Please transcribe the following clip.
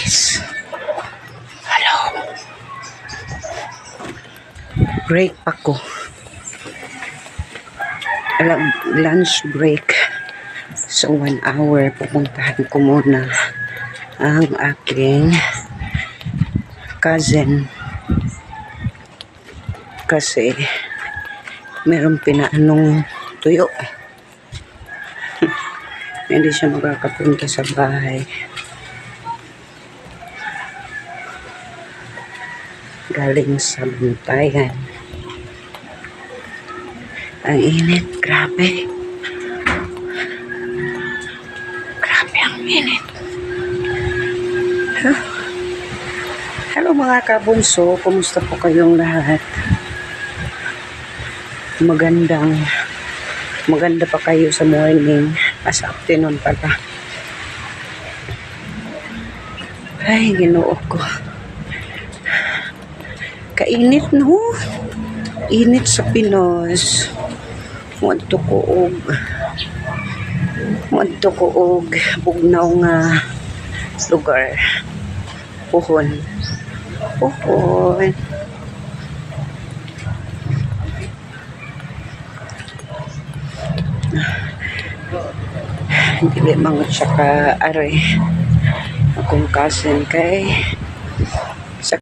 guys. Hello. Break pa ko. Lunch break. So 1 hour pupuntahan ko muna ang aking cousin. Kasi meron pinaanong tuyo. Hindi siya makakapunta sa bahay. Galing sa bantayan. Ang init, grabe. Grabe ang init. Hello mga kabunso, kumusta po kayong lahat? Maganda pa kayo sa morning, sa afternoon pala. Ay, Ginoo ko. Kainit, no? Init sa Pinos. Wadto ko og bugnaw nga lugar. Puhon. Dili mangot siya ka aray akong cousin kay